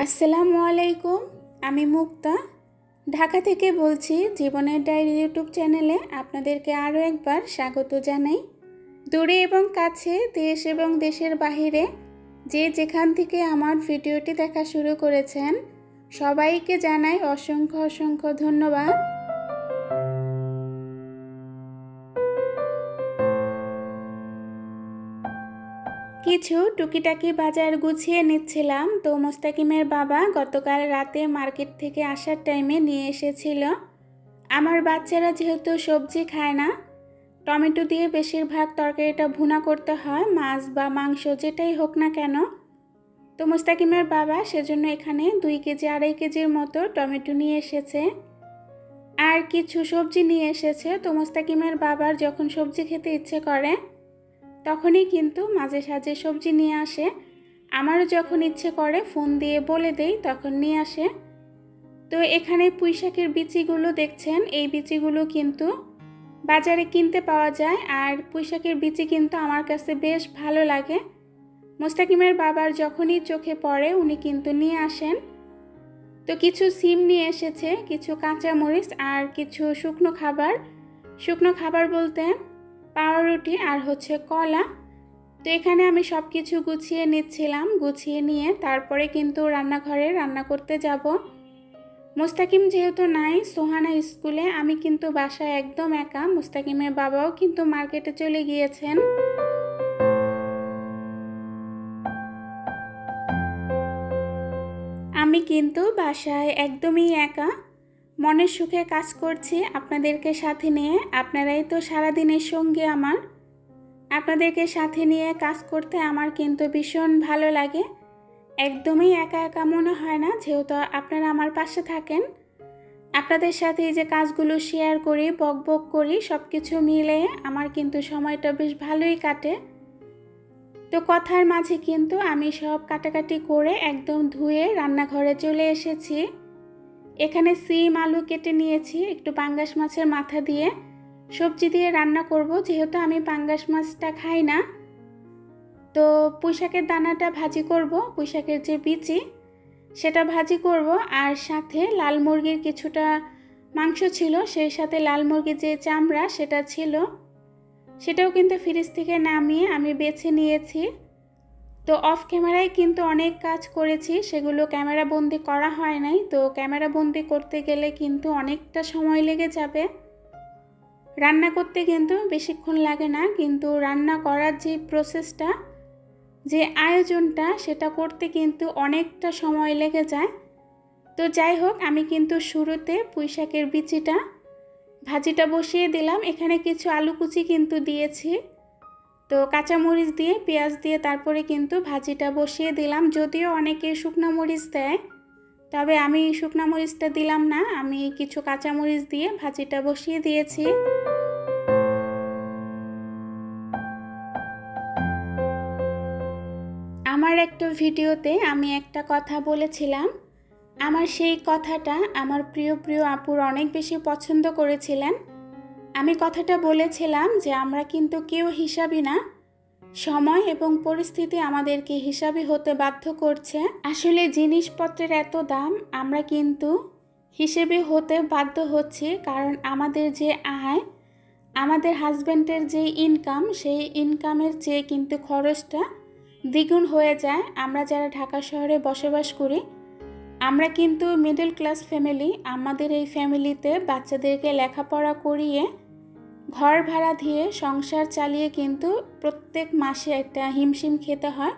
আসসালামু আলাইকুম। আমি মুক্তা ঢাকা থেকে বলছি। জীবনের ডায়েরি ইউটিউব চ্যানেলে আপনাদেরকে আরও একবার স্বাগত জানাই। দূরে এবং কাছে, দেশ এবং দেশের বাহিরে যে যেখান থেকে আমার ভিডিওটি দেখা শুরু করেছেন সবাইকে জানাই অসংখ্য অসংখ্য ধন্যবাদ। কিছু টুকিটাকি বাজার গুছিয়ে নিচ্ছিলাম, তো মোস্তাকিমের বাবা গতকাল রাতে মার্কেট থেকে আসার টাইমে নিয়ে এসেছিল। আমার বাচ্চারা যেহেতু সবজি খায় না, টমেটো দিয়ে বেশিরভাগ তরকারিটা ভুনা করতে হয়, মাছ বা মাংস যেটাই হোক না কেন। তো মোস্তাকিমের বাবা সেজন্য এখানে 2 কেজি 2.5 কেজির মতো টমেটো নিয়ে এসেছে, আর কিছু সবজি নিয়ে এসেছে। তো মোস্তাকিমের বাবার যখন সবজি খেতে ইচ্ছে করে তখনই কিন্তু মাঝে সাঝে সবজি নিয়ে আসে। আমারও যখন ইচ্ছে করে ফোন দিয়ে বলে দেই, তখন নিয়ে আসে। তো এখানে পুঁইশাকের বিচিগুলো দেখছেন, এই বিচিগুলো কিন্তু বাজারে কিনতে পাওয়া যায়, আর পুঁইশাকের বিচি কিন্তু আমার কাছে বেশ ভালো লাগে। মোস্তাকিমের বাবার যখনই চোখে পড়ে উনি কিন্তু নিয়ে আসেন। তো কিছু সিম নিয়ে এসেছে, কিছু কাঁচামরিচ আর কিছু শুকনো খাবার বলতে পাউরুটি আর হচ্ছে কলা। তো এখানে আমি সব কিছু গুছিয়ে নিচ্ছিলাম। গুছিয়ে নিয়ে তারপরে কিন্তু রান্নাঘরে রান্না করতে যাব। মোস্তাকিম যেহেতু নাই, সোহানা স্কুলে, আমি কিন্তু বাসায় একদম একা। মোস্তাকিমের বাবাও কিন্তু মার্কেটে চলে গিয়েছেন। আমি কিন্তু বাসায় একদমই একা, মনের সুখে কাজ করছি আপনাদেরকে সাথে নিয়ে। আপনারাই তো সারাদিনের সঙ্গী আমার। আপনাদেরকে সাথে নিয়ে কাজ করতে আমার কিন্তু ভীষণ ভালো লাগে। একদমই একা একা মনে হয় না, যেহেতু আপনারা আমার পাশে থাকেন। আপনাদের সাথে এই যে কাজগুলো শেয়ার করি, বকবক করি, সব কিছু মিলে আমার কিন্তু সময়টা বেশ ভালোই কাটে। তো কথার মাঝে কিন্তু আমি সব কাটাকাটি করে একদম ধুয়ে রান্নাঘরে চলে এসেছি। এখানে সিম আলু কেটে নিয়েছি, একটু পাঙ্গাস মাছের মাথা দিয়ে সবজি দিয়ে রান্না করব, যেহেতু আমি পাঙ্গাস মাছটা খাই না। তো পুঁইশাকের দানাটা ভাজি করব, পুঁইশাকের যে বিচি সেটা ভাজি করব, আর সাথে লাল মুরগির কিছুটা মাংস ছিল, সেই সাথে লাল মুরগির যে চামড়া সেটা ছিল, সেটাও কিন্তু ফ্রিজ থেকে নামিয়ে আমি বেছে নিয়েছি। তো অফ ক্যামেরায় কিন্তু অনেক কাজ করেছি, সেগুলো ক্যামেরা বন্দি করা হয় নাই। তো ক্যামেরা বন্দি করতে গেলে কিন্তু অনেকটা সময় লেগে যাবে। রান্না করতে কিন্তু বেশিক্ষণ লাগে না, কিন্তু রান্না করার যে প্রসেসটা, যে আয়োজনটা, সেটা করতে কিন্তু অনেকটা সময় লেগে যায়। তো যাই হোক, আমি কিন্তু শুরুতে পুঁইশাকের বিচিটা ভাজিটা বসিয়ে দিলাম। এখানে কিছু আলু কুচি কিন্তু দিয়েছি, তো কাঁচামরিচ দিয়ে পেঁয়াজ দিয়ে তারপরে কিন্তু ভাজিটা বসিয়ে দিলাম। যদিও অনেকে শুকনো মরিচ দেয়, তবে আমি শুকনো মরিচটা দিলাম না, আমি কিছু কাঁচামরিচ দিয়ে ভাজিটা বসিয়ে দিয়েছি। আমার একটা ভিডিওতে আমি একটা কথা বলেছিলাম, আমার সেই কথাটা আমার প্রিয় আপুর অনেক বেশি পছন্দ করেছিলেন। আমি কথাটা বলেছিলাম যে আমরা কিন্তু কেউ হিসাবি না, সময় এবং পরিস্থিতি আমাদেরকে হিসাবি হতে বাধ্য করছে। আসলে জিনিসপত্রের এত দাম, আমরা কিন্তু হিসেবে হতে বাধ্য হচ্ছি, কারণ আমাদের যে আয়, আমাদের হাজব্যান্ডের যে ইনকাম, সেই ইনকামের চেয়ে কিন্তু খরচটা দ্বিগুণ হয়ে যায়। আমরা যারা ঢাকা শহরে বসবাস করি, আমরা কিন্তু মিডল ক্লাস ফ্যামিলি। আমাদের এই ফ্যামিলিতে বাচ্চাদেরকে লেখাপড়া করিয়ে, ঘর ভাড়া দিয়ে সংসার চালিয়ে কিন্তু প্রত্যেক মাসে একটা হিমশিম খেতে হয়,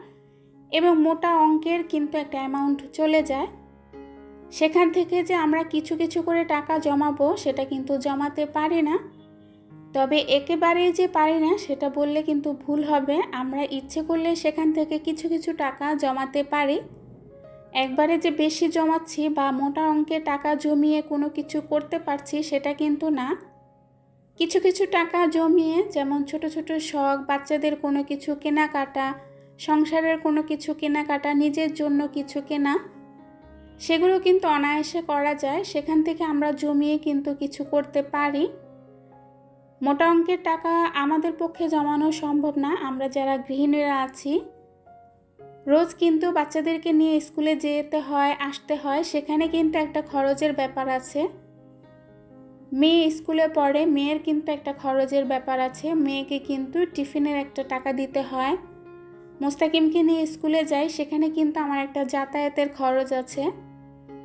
এবং মোটা অঙ্কের কিন্তু একটা অ্যামাউন্ট চলে যায়। সেখান থেকে যে আমরা কিছু কিছু করে টাকা জমাবো, সেটা কিন্তু জমাতে পারি না। তবে একেবারেই যে পারি না সেটা বললে কিন্তু ভুল হবে। আমরা ইচ্ছে করলে সেখান থেকে কিছু কিছু টাকা জমাতে পারি। একবারে যে বেশি জমাচ্ছি বা মোটা অঙ্কের টাকা জমিয়ে কোনো কিছু করতে পারছি সেটা কিন্তু না। কিছু কিছু টাকা জমিয়ে, যেমন ছোট ছোট শখ, বাচ্চাদের কোনো কিছু কেনাকাটা, সংসারের কোনো কিছু কেনাকাটা, নিজের জন্য কিছু কেনা, সেগুলো কিন্তু অনায়াসে করা যায়। সেখান থেকে আমরা জমিয়ে কিন্তু কিছু করতে পারি। মোটা অঙ্কের টাকা আমাদের পক্ষে জমানো সম্ভব না, আমরা যারা গৃহিণীরা আছি। রোজ কিন্তু বাচ্চাদেরকে নিয়ে স্কুলে যেতে হয়, আসতে হয়, সেখানে কিন্তু একটা খরচের ব্যাপার আছে। মেয়ে স্কুলে পড়ে, মেয়ের কিন্তু একটা খরচের ব্যাপার আছে। মেয়েকে কিন্তু টিফিনের একটা টাকা দিতে হয়। মোস্তাকিমকে নিয়ে স্কুলে যাই, সেখানে কিন্তু আমার একটা যাতায়াতের খরচ আছে।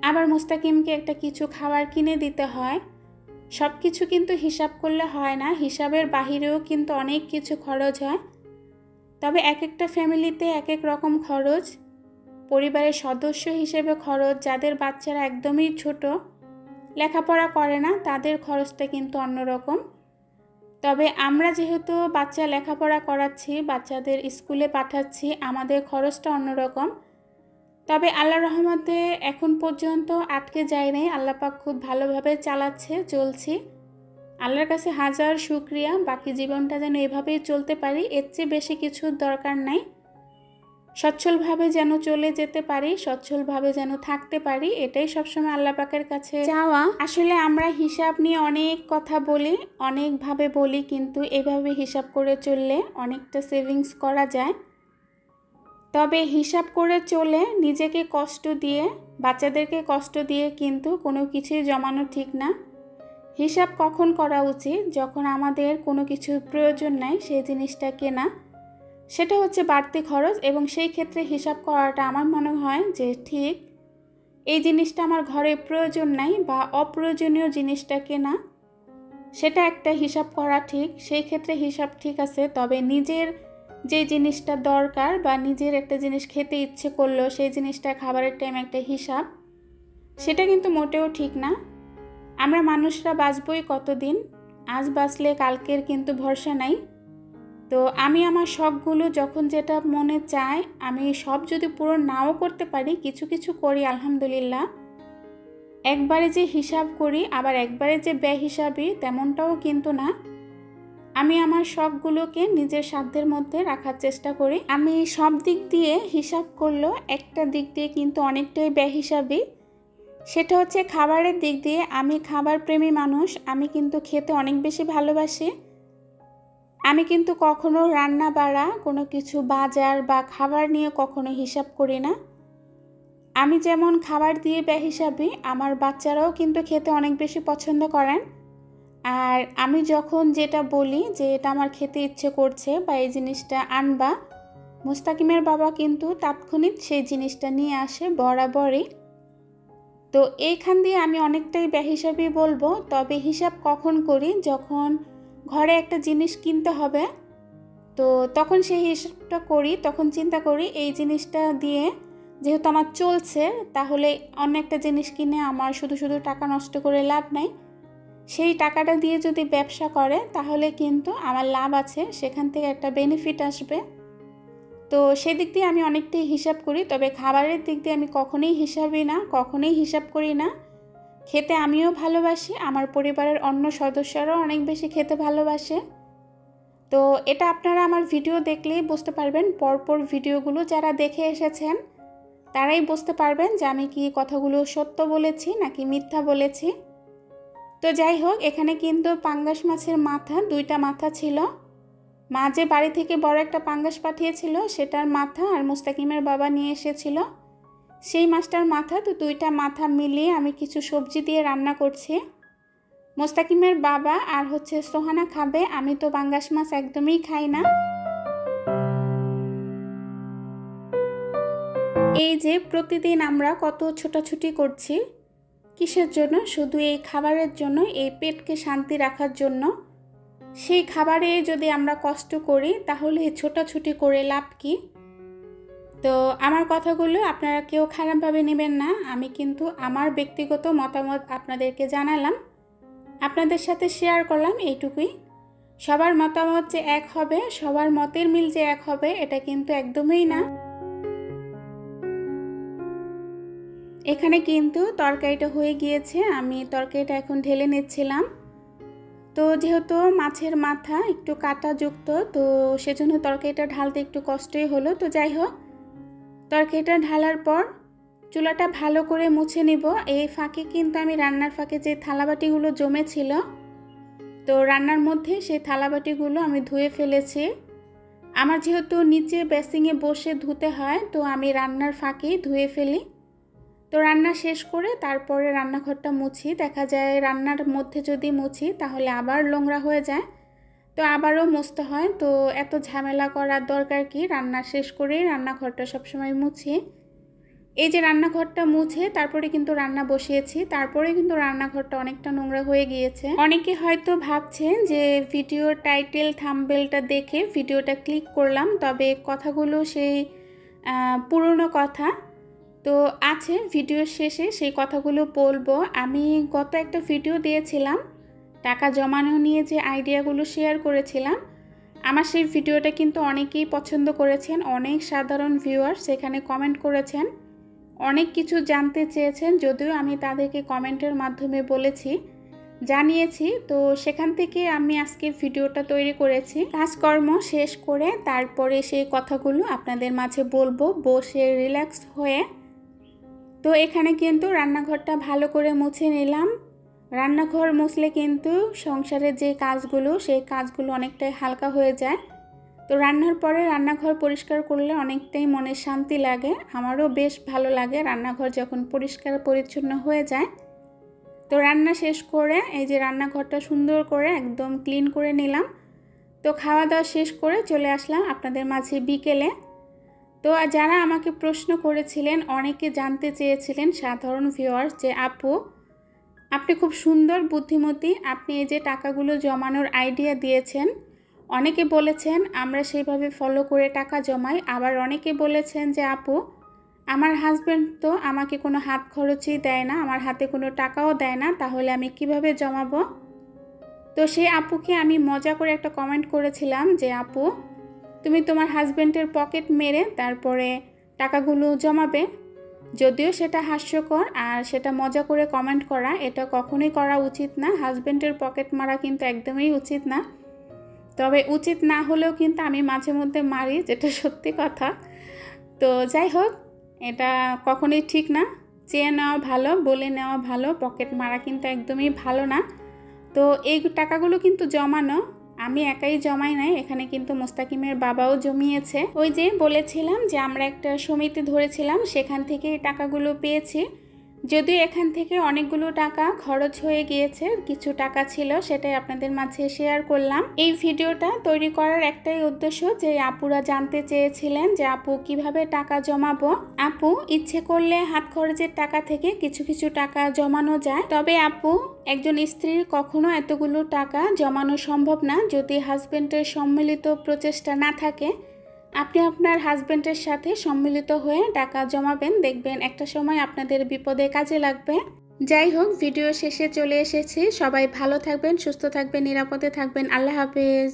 আবার মোস্তাকিমকে একটা কিছু খাবার কিনে দিতে হয়। সব কিছু কিন্তু হিসাব করলে হয় না, হিসাবের বাহিরেও কিন্তু অনেক কিছু খরচ হয়। তবে এক একটা ফ্যামিলিতে এক এক রকম খরচ। পরিবারের সদস্য হিসেবে খরচ, যাদের বাচ্চারা একদমই ছোট, লেখাপড়া করে না, তাদের খরচটা কিন্তু অন্যরকম। তবে আমরা যেহেতু বাচ্চা লেখাপড়া করাচ্ছি, বাচ্চাদের স্কুলে পাঠাচ্ছি, আমাদের খরচটা অন্যরকম। তবে আল্লাহর রহমতে এখন পর্যন্ত আটকে যায় নাই। আল্লাহ পাক খুব ভালোভাবে চালাচ্ছে, চলছি। আল্লাহর কাছে হাজার শুকরিয়া। বাকি জীবনটা যেন এভাবেই চলতে পারি, এর চেয়ে বেশি কিছুর দরকার নাই। সচ্ছলভাবে যেন চলে যেতে পারি, সচ্ছলভাবে যেন থাকতে পারি, এটাই সবসময় আল্লাহ পাকের কাছে চাওয়া। আসলে আমরা হিসাব নিয়ে অনেক কথা বলি, অনেকভাবে বলি, কিন্তু এভাবে হিসাব করে চললে অনেকটা সেভিংস করা যায়। তবে হিসাব করে চলে নিজেকে কষ্ট দিয়ে, বাচ্চাদেরকে কষ্ট দিয়ে কিন্তু কোনো কিছুই জমানো ঠিক না। হিসাব কখন করা উচিত? যখন আমাদের কোনো কিছুর প্রয়োজন নাই, সেই জিনিসটা কেনা, সেটা হচ্ছে বাড়তি খরচ, এবং সেই ক্ষেত্রে হিসাব করাটা আমার মনে হয় যে ঠিক। এই জিনিসটা আমার ঘরে প্রয়োজন নাই বা অপ্রয়োজনীয় জিনিসটা কেনা, সেটা একটা হিসাব করা ঠিক, সেই ক্ষেত্রে হিসাব ঠিক আছে। তবে নিজের যে জিনিসটা দরকার বা নিজের একটা জিনিস খেতে ইচ্ছে করলো, সেই জিনিসটা খাবারের টাইম একটা হিসাব, সেটা কিন্তু মোটেও ঠিক না। আমরা মানুষরা বাঁচবই কতদিন, আজ বাঁচলে কালকের কিন্তু ভরসা নাই। তো আমি আমার শখগুলো যখন যেটা মনে চায়, আমি সব যদি পূরণ নাও করতে পারি, কিছু কিছু করি আলহামদুলিল্লাহ। একবারে যে হিসাব করি আবার একবারে যে বেহিসাবি, তেমনটাও কিন্তু না। আমি আমার শখগুলোকে নিজের সাধ্যের মধ্যে রাখার চেষ্টা করি। আমি সব দিক দিয়ে হিসাব করলেও একটা দিক দিয়ে কিন্তু অনেকটাই বেহিসাবি, সেটা হচ্ছে খাবারের দিক দিয়ে। আমি খাবার প্রেমী মানুষ, আমি কিন্তু খেতে অনেক বেশি ভালোবাসি। আমি কিন্তু কখনো রান্না বাড়া, কোনো কিছু বাজার বা খাবার নিয়ে কখনো হিসাব করি না। আমি যেমন খাবার দিয়ে বেহিসাবি, আমার বাচ্চারাও কিন্তু খেতে অনেক বেশি পছন্দ করেন। আর আমি যখন যেটা বলি যে এটা আমার খেতে ইচ্ছে করছে বা এই জিনিসটা আনবা, মুস্তাকিমের বাবা কিন্তু তাৎক্ষণিক সেই জিনিসটা নিয়ে আসে বরাবরই। তো এইখান দিয়ে আমি অনেকটাই বেহিসাবি বলবো। তবে হিসাব কখন করি? যখন ঘরে একটা জিনিস কিনতে হবে, তো তখন সেই হিসাবটা করি। তখন চিন্তা করি এই জিনিসটা দিয়ে যেহেতু আমার চলছে, তাহলে অন্য একটা জিনিস কিনে আমার শুধু শুধু টাকা নষ্ট করে লাভ নাই। সেই টাকাটা দিয়ে যদি ব্যবসা করে, তাহলে কিন্তু আমার লাভ আছে, সেখান থেকে একটা বেনিফিট আসবে। তো সেদিক দিয়ে আমি অনেকটাই হিসাব করি। তবে খাবারের দিক দিয়ে আমি কখনোই হিসাবই না, কখনোই হিসাব করি না। খেতে আমিও ভালোবাসি, আমার পরিবারের অন্য সদস্যরাও অনেক বেশি খেতে ভালোবাসে। তো এটা আপনারা আমার ভিডিও দেখলেই বুঝতে পারবেন। পরপর ভিডিওগুলো যারা দেখে এসেছেন, তারাই বুঝতে পারবেন যে আমি কি কথাগুলো সত্য বলেছি নাকি মিথ্যা বলেছি। তো যাই হোক, এখানে কিন্তু পাঙ্গাস মাছের মাথা, 2টা মাথা ছিল। মা যে বাড়ি থেকে বড় একটা পাঙ্গাস পাঠিয়েছিল, সেটার মাথা আর মুস্তাকিমের বাবা নিয়ে এসেছিল সেই মাছটার মাথা। তো 2টা মাথা মিলিয়ে আমি কিছু সবজি দিয়ে রান্না করছি। মুস্তাকিমের বাবা আর হচ্ছে সোহানা খাবে, আমি তো পাঙ্গাস মাছ একদমই খাই না। এই যে প্রতিদিন আমরা কত ছোটাছুটি করছি, কিসের জন্য? শুধু এই খাবারের জন্য, এই পেটকে শান্তি রাখার জন্য। সেই খাবারে যদি আমরা কষ্ট করি, তাহলে ছোটাছুটি করে লাভ কি? তো আমার কথাগুলো আপনারা কেউ খারাপভাবে নেবেন না। আমি কিন্তু আমার ব্যক্তিগত মতামত আপনাদেরকে জানালাম, আপনাদের সাথে শেয়ার করলাম, এইটুকুই। সবার মতামত যে এক হবে, সবার মতের মিল যে এক হবে, এটা কিন্তু একদমই না। এখানে কিন্তু তরকারিটা হয়ে গিয়েছে, আমি তরকারিটা এখন ঢেলে নিচ্ছিলাম। তো যেহেতু মাছের মাথা একটু কাঁটাযুক্ত, তো সেজন্য তরকারিটা ঢালতে একটু কষ্টই হলো। তো যাই হোক, তরকারিটা ঢালার পর চুলাটা ভালো করে মুছে নিব। এই ফাঁকে কিন্তু আমি রান্নার ফাঁকে যে থালাবাটিগুলো জমেছিল, তো রান্নার মধ্যে সেই থালাবাটিগুলো আমি ধুয়ে ফেলেছি। আমার যেহেতু নিচে বেসিংয়ে বসে ধুতে হয়, তো আমি রান্নার ফাঁকেই ধুয়ে ফেলি। তো রান্না শেষ করে তারপরে রান্নাঘরটা মুছি। দেখা যায় রান্নার মধ্যে যদি মুছি তাহলে আবার নোংরা হয়ে যায়, তো আবারও মুছতে হয়। তো এত ঝামেলা করার দরকার কি, রান্না শেষ করেই রান্নাঘরটা সবসময় মুছি। এই যে রান্নাঘরটা মুছে তারপরে কিন্তু রান্না বসিয়েছি, তারপরে কিন্তু রান্নাঘরটা অনেকটা নোংরা হয়ে গিয়েছে। অনেকে হয়তো ভাবছেন যে ভিডিওর টাইটেল থাম্বনেলটা দেখে ভিডিওটা ক্লিক করলাম, তবে কথাগুলো সেই পুরনো কথা তো আছে। ভিডিওর শেষে সেই কথাগুলো বলবো। আমি গত একটা ভিডিও দিয়েছিলাম টাকা জমানো নিয়ে, যে আইডিয়াগুলো শেয়ার করেছিলাম, আমার সেই ভিডিওটা কিন্তু অনেকেই পছন্দ করেছেন। অনেক সাধারণ ভিউয়ার সেখানে কমেন্ট করেছেন, অনেক কিছু জানতে চেয়েছেন, যদিও আমি তাদেরকে কমেন্টের মাধ্যমে জানিয়েছি। তো সেখান থেকে আমি আজকে ভিডিওটা তৈরি করেছি। কাজকর্ম শেষ করে তারপরে সেই কথাগুলো আপনাদের মাঝে বলবো বসে রিল্যাক্স হয়ে। তো এখানে কিন্তু রান্নাঘরটা ভালো করে মুছে নিলাম। রান্নাঘর মুছলে কিন্তু সংসারের যে কাজগুলো সেই কাজগুলো অনেকটাই হালকা হয়ে যায়। তো রান্নার পরে রান্নাঘর পরিষ্কার করলে অনেকটাই মনে শান্তি লাগে। আমারও বেশ ভালো লাগে রান্নাঘর যখন পরিষ্কার পরিচ্ছন্ন হয়ে যায়। তো রান্না শেষ করে এই যে রান্নাঘরটা সুন্দর করে একদম ক্লিন করে নিলাম। তো খাওয়া দাওয়া শেষ করে চলে আসলাম আপনাদের মাঝে বিকেলে। তো যারা আমাকে প্রশ্ন করেছিলেন, অনেকে জানতে চেয়েছিলেন সাধারণ ভিউয়ার্স, যে আপু আপনি খুব সুন্দর বুদ্ধিমতী, আপনি এই যে টাকাগুলো জমানোর আইডিয়া দিয়েছেন, অনেকে বলেছেন আমরা সেইভাবে ফলো করে টাকা জমাই। আবার অনেকে বলেছেন যে আপু আমার হাজব্যান্ড তো আমাকে কোনো হাত খরচই দেয় না, আমার হাতে কোনো টাকাও দেয় না, তাহলে আমি কিভাবে জমাবো। তো সেই আপুকে আমি মজা করে একটা কমেন্ট করেছিলাম যে আপু তুমি তোমার হাজব্যান্ডের পকেট মেরে তারপরে টাকাগুলো জমাবে। যদিও সেটা হাস্যকর আর সেটা মজা করে কমেন্ট করা, এটা কখনোই করা উচিত না। হাজব্যান্ডের পকেট মারা কিন্তু একদমই উচিত না। তবে উচিত না হলেও কিন্তু আমি মাঝে মধ্যে মারি, যেটা সত্যি কথা। তো যাই হোক, এটা কখনোই ঠিক না। চেয়ে নেওয়া ভালো, বলে নেওয়া ভালো, পকেট মারা কিন্তু একদমই ভালো না। তো এই টাকাগুলো কিন্তু জমানো আমি একাই জমাই নাই, এখানে কিন্তু মোস্তাকিমের বাবাও জমিয়েছে। ওই যে বলেছিলাম যে আমরা একটা সমিতি ধরেছিলাম, সেখান থেকে এই টাকাগুলো পেয়েছি। যদিও এখান থেকে অনেকগুলো টাকা খরচ হয়ে গিয়েছে, কিছু টাকা ছিল, সেটাই আপনাদের মাঝে শেয়ার করলাম। এই ভিডিওটা তৈরি করার একটাই উদ্দেশ্য যে আপুরা জানতে চেয়েছিলেন যে আপু কিভাবে টাকা জমাবো। আপু ইচ্ছে করলে হাত খরচের টাকা থেকে কিছু কিছু টাকা জমানো যায়, তবে আপু একজন স্ত্রীর কখনো এতগুলো টাকা জমানো সম্ভব না যদি হাজবেন্ডের সম্মিলিত প্রচেষ্টা না থাকে। আপনি আপনার হাজবেন্ডের সাথে সম্মিলিত হয়ে টাকা জমাবেন, দেখবেন একটা সময় আপনাদের বিপদে কাজে লাগবে। যাই হোক, ভিডিও শেষে চলে এসেছি। সবাই ভালো থাকবেন, সুস্থ থাকবেন, নিরাপদে থাকবেন। আল্লাহ হাফেজ।